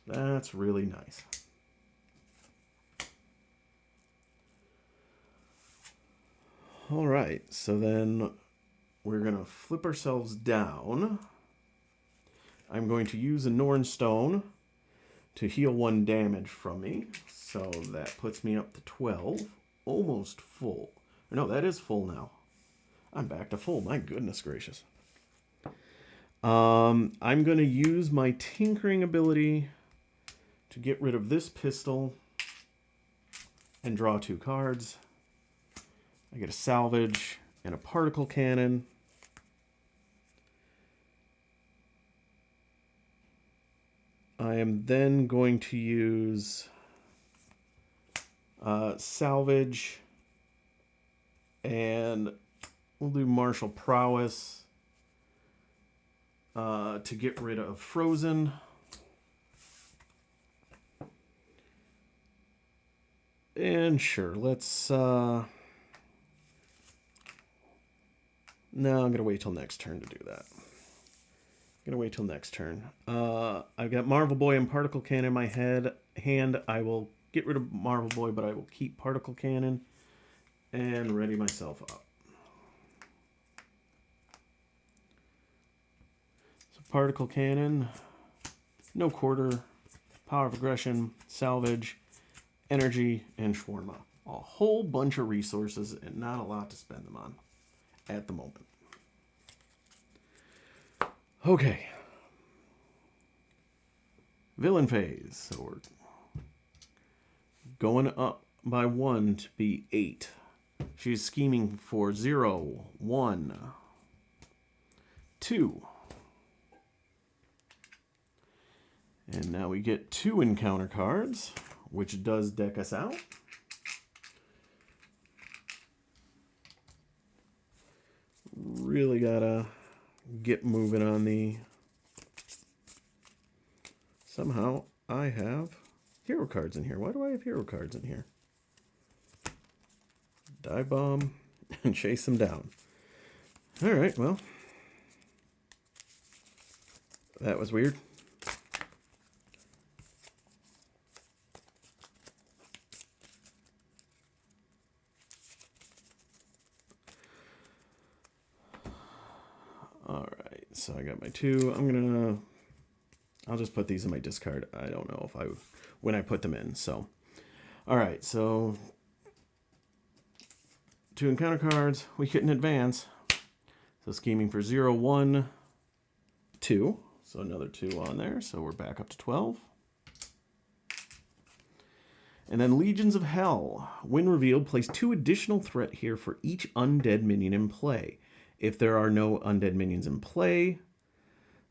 That's really nice. All right, so then we're going to flip ourselves down. I'm going to use a Norn Stone to heal 1 damage from me. So that puts me up to 12, almost full. No, that is full now. I'm back to full, my goodness gracious. I'm going to use my Tinkering ability to get rid of this pistol and draw 2 cards. I get a Salvage and a Particle Cannon. I am then going to use Salvage, and we'll do Martial Prowess to get rid of Frozen. And sure, let's... no, I'm going to wait till next turn to do that. I'm going to wait till next turn. I've got Marvel Boy and Particle Cannon in my hand. I will get rid of Marvel Boy, but I will keep Particle Cannon and ready myself up. So Particle Cannon, no quarter, Power of Aggression, Salvage, Energy, and Shawarma. A whole bunch of resources and not a lot to spend them on at the moment. Okay. Villain phase. So we're going up by 1 to be 8. She's scheming for 0, 1, 2. And now we get 2 encounter cards, which does deck us out. Really gotta get moving on the... Somehow I have hero cards in here. Why do I have hero cards in here? Dive Bomb and chase them down. All right, well, that was weird. All right, so I got my 2. I'll just put these in my discard. I don't know when I put them in. So, all right, so 2 encounter cards. We couldn't advance. So scheming for 0, 1, 2. So another 2 on there. So we're back up to 12. And then Legions of Hel. When revealed, place 2 additional threat here for each undead minion in play. If there are no undead minions in play,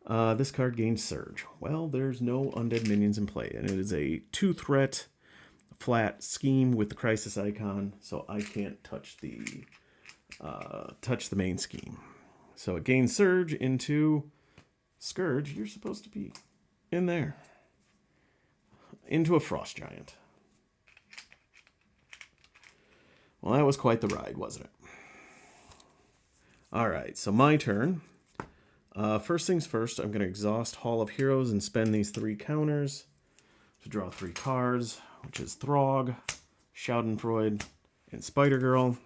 this card gains Surge. Well, there's no undead minions in play, and it is a 2 threat flat scheme with the crisis icon, so I can't touch the main scheme. So it gains Surge into Scourge. You're supposed to be in there. Into a Frost Giant. Well, that was quite the ride, wasn't it? All right, so my turn. First things first, I'm going to exhaust Hall of Heroes and spend these 3 counters to draw 3 cards, which is Throg, Schadenfreude, and Spider-Girl.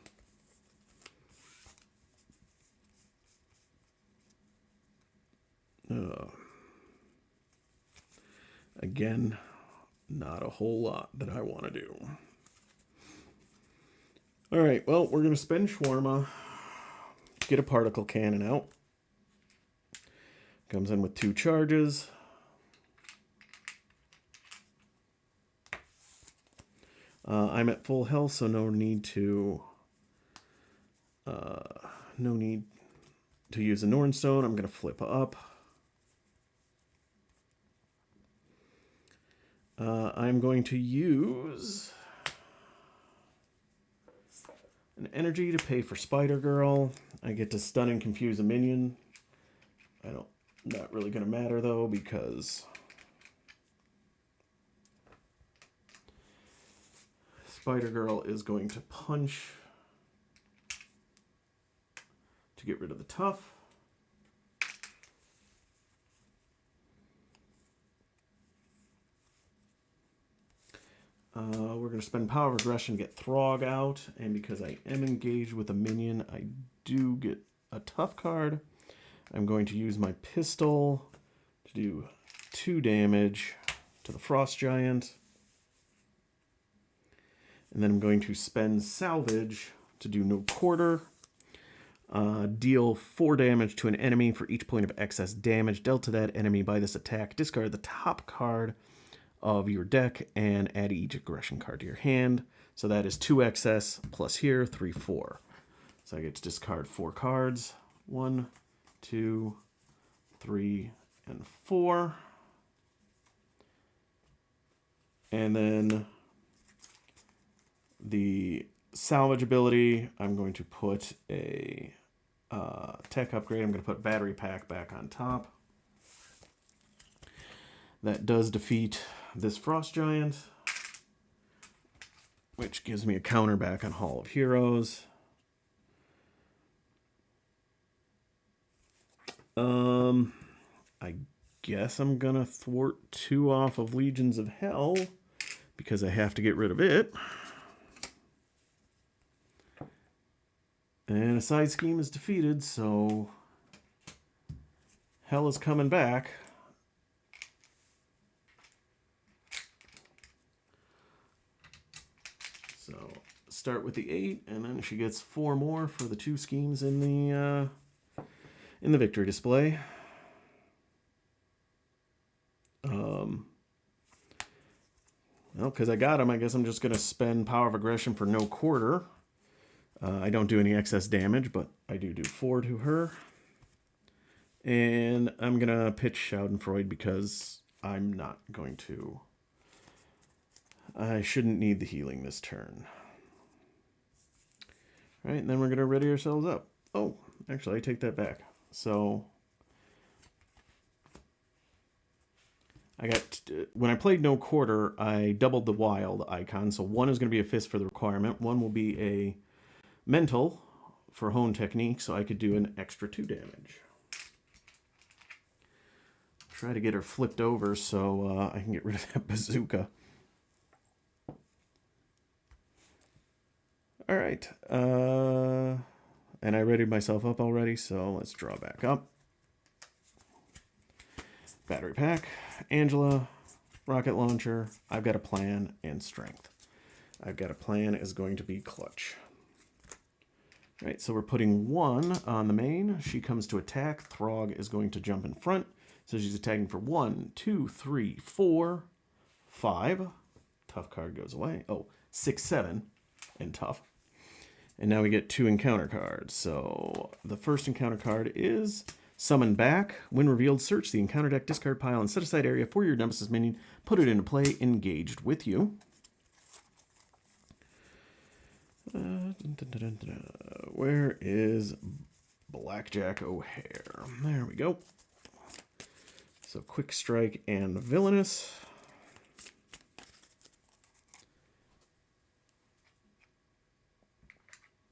Again, not a whole lot that I want to do. All right, well, we're going to spend Shawarma, get a particle cannon out. Comes in with 2 charges. I'm at full health, so no need to use a Nornstone. I'm going to flip up. I'm going to use an energy to pay for Spider-Girl. I get to stun and confuse a minion. Not really going to matter, though, because Spider-Girl is going to punch to get rid of the tough. We're going to spend Power of Aggression to get Throg out, and because I am engaged with a minion, I do get a tough card. I'm going to use my pistol to do 2 damage to the Frost Giant. And then I'm going to spend Salvage to do no quarter. Deal 4 damage to an enemy for each point of excess damage dealt to that enemy by this attack. Discard the top card of your deck and add each aggression card to your hand. So that is 2 excess plus here, 3, 4. So I get to discard 4 cards. 1, 2, 3, and 4. And then the salvage ability, I'm going to put a tech upgrade. I'm going to put battery pack back on top. That does defeat this Frost Giant, which gives me a counter back on Hall of Heroes. I guess I'm gonna thwart 2 off of Legions of Hel because I have to get rid of it. And a side scheme is defeated, so Hel is coming back. So start with the 8, and then she gets 4 more for the 2 schemes in the victory display. Well, because I got him, I guess I'm just going to spend Power of Aggression for no quarter. I don't do any excess damage, but I do 4 to her. And I'm going to pitch Schadenfreude because I'm not going to... I shouldn't need the healing this turn. All right, and then we're going to ready ourselves up. Oh, actually, I take that back. So... when I played no quarter, I doubled the wild icon. So 1 is going to be a fist for the requirement. 1 will be a mental for Hone Technique, so I could do an extra 2 damage. Try to get her flipped over so I can get rid of that bazooka. All right. And I readied myself up already, so let's draw back up. Battery pack, Angela, rocket launcher, I've got a plan, and strength. I've got a plan is going to be clutch. All right, so we're putting 1 on the main. She comes to attack. Throg is going to jump in front. So she's attacking for 1, 2, 3, 4, 5. Tough card goes away. Oh, 6, 7, and tough. And now we get 2 encounter cards. So the first encounter card is Summon Back. When revealed, search the encounter deck, discard pile, and set aside area for your Nemesis minion. Put it into play, engaged with you. Where is Blackjack O'Hare? There we go. So Quick Strike and Villainous.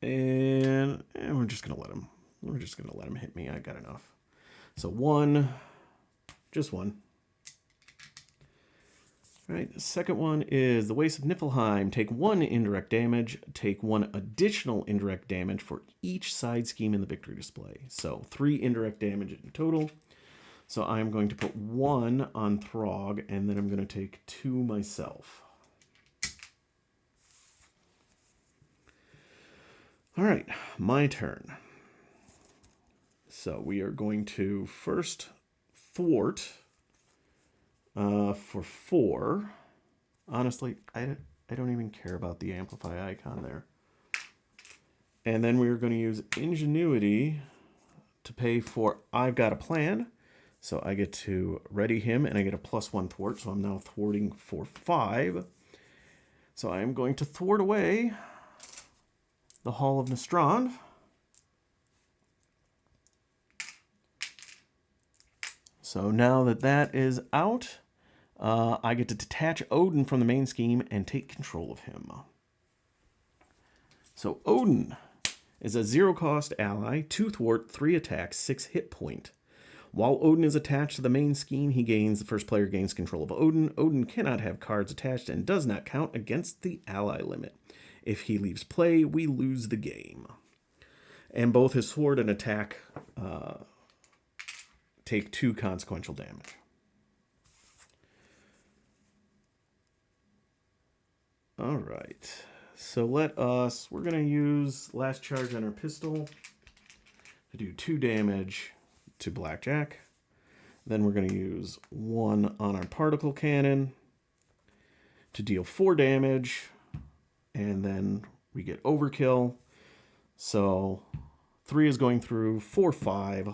And we're just gonna let him. We're just gonna let him hit me. I got enough. So 1, just 1. All right, the second one is the Waste of Niflheim. Take 1 indirect damage. Take 1 additional indirect damage for each side scheme in the victory display. So 3 indirect damage in total. So I'm going to put 1 on Throg, and then I'm going to take 2 myself. All right, my turn. So we are going to first thwart for 4. Honestly, I don't even care about the amplify icon there. And then we're going to use Ingenuity to pay for I've Got a Plan. So I get to ready him, and I get a +1 thwart. So I'm now thwarting for 5. So I am going to thwart away the Hall of Nastrand. So now that that is out, I get to detach Odin from the main scheme and take control of him. So Odin is a 0-cost ally, 2 thwart, 3 attack, 6 hit point. While Odin is attached to the main scheme, the first player gains control of Odin. Odin cannot have cards attached and does not count against the ally limit. If he leaves play, we lose the game. And both his sword and attack take 2 consequential damage. All right. So we're going to use last charge on our pistol to do 2 damage to Blackjack. Then we're going to use 1 on our particle cannon to deal 4 damage. And then we get overkill. So 3 is going through, 4, 5.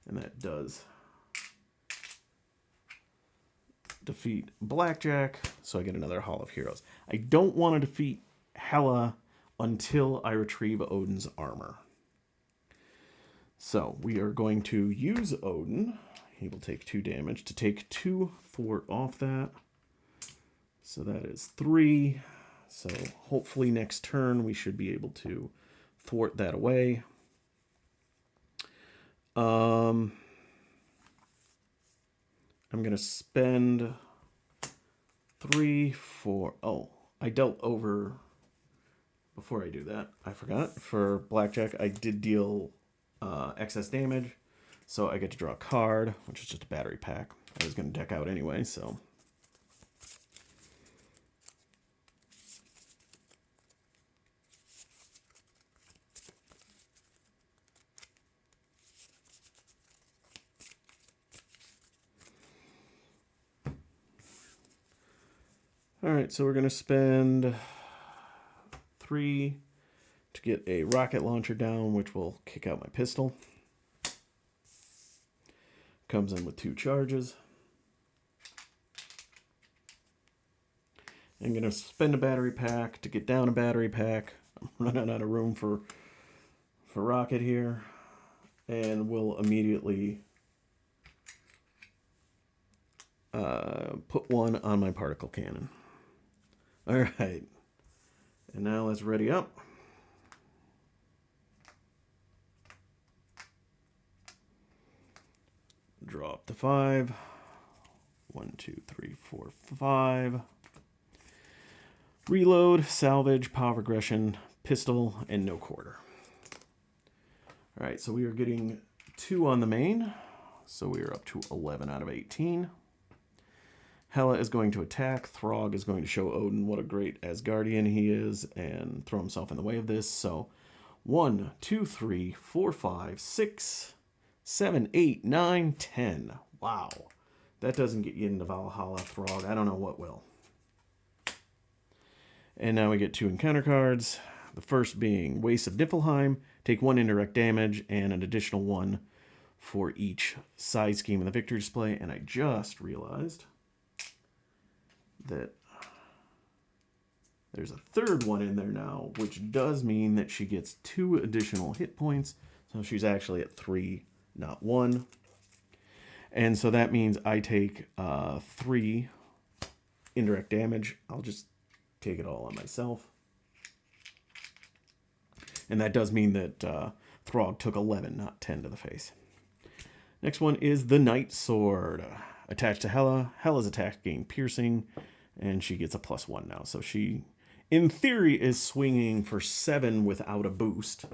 And that does defeat Blackjack. So I get another Hall of Heroes. I don't want to defeat Hela until I retrieve Odin's armor. So we are going to use Odin. He will take 2 damage to take 2 thwart off that. So that is 3. So hopefully next turn we should be able to thwart that away. I'm going to spend 3 for... Oh, I dealt over... Before I do that, I forgot. For Blackjack, I did deal excess damage. So I get to draw a card, which is just a battery pack. I was going to deck out anyway, so... All right, so we're going to spend 3 to get a rocket launcher down, which will kick out my pistol. Comes in with 2 charges. I'm going to spend a battery pack to get down a battery pack. I'm running out of room for rocket here. And we'll immediately put 1 on my particle cannon. All right. And now let's ready up. Draw up to 5. 1, 2, 3, 4, 5. Reload, salvage, power regression, pistol, and no quarter. All right, so we are getting 2 on the main. So we are up to 11 out of 18. Hela is going to attack. Throg is going to show Odin what a great Asgardian he is and throw himself in the way of this. So 1, 2, 3, 4, 5, 6, 7, 8, 9, 10. Wow. That doesn't get you into Valhalla, Throg. I don't know what will. And now we get 2 encounter cards. The first being Waste of Niflheim. Take 1 indirect damage and an additional 1 for each side scheme in the victory display. And I just realized that there's a third one in there now, which does mean that she gets 2 additional hit points. So she's actually at 3, not 1. And so that means I take 3 indirect damage. I'll just take it all on myself. And that does mean that Throg took 11, not 10 to the face. Next one is the Night Sword. Attached to Hela. Hela's attack gain piercing, and she gets a +1 now. So she, in theory, is swinging for 7 without a boost.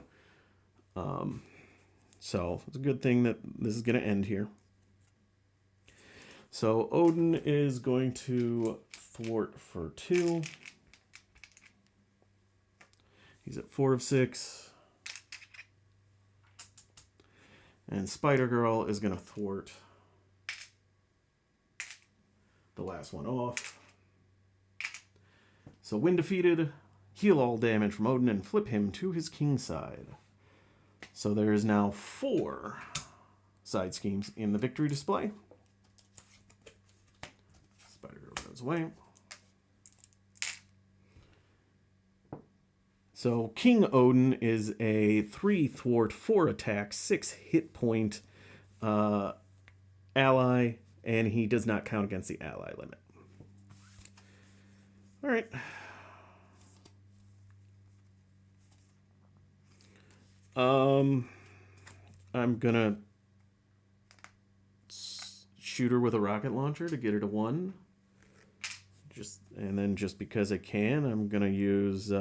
So it's a good thing that this is going to end here. So Odin is going to thwart for 2. He's at 4 of 6. And Spider-Girl is going to thwart the last one off. So when defeated, heal all damage from Odin and flip him to his king side. So there is now 4 side schemes in the victory display. Spider-Girl goes away. So King Odin is a 3 thwart, 4 attack, 6 hit point ally, and he does not count against the ally limit. All right. I'm gonna shoot her with a rocket launcher to get her to 1. And then just because I can, I'm gonna use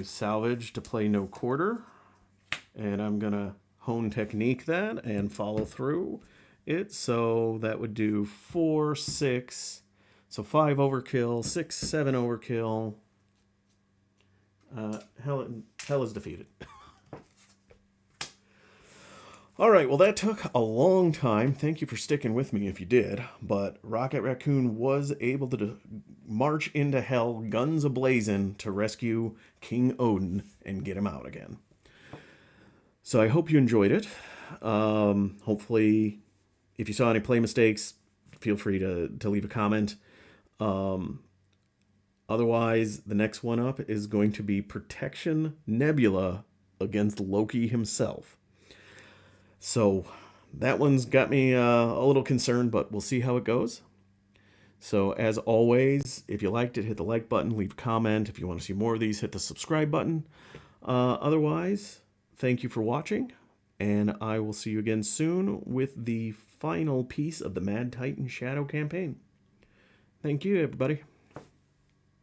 salvage to play no quarter, and I'm gonna hone technique that and follow through it. So that would do 4, 6, so 5 overkill, 6, 7 overkill. Hell is defeated. All right, well, that took a long time. Thank you for sticking with me if you did. But Rocket Raccoon was able to march into hell, guns a-blazing, to rescue King Odin and get him out again. So I hope you enjoyed it. Hopefully, if you saw any play mistakes, feel free to leave a comment. Otherwise, the next one up is going to be Protection Nebula against Loki himself. So that one's got me a little concerned, but we'll see how it goes. So as always, if you liked it, hit the like button, leave a comment. If you want to see more of these, hit the subscribe button. Otherwise, thank you for watching, and I will see you again soon with the final piece of the Mad Titan Shadow campaign. Thank you, everybody.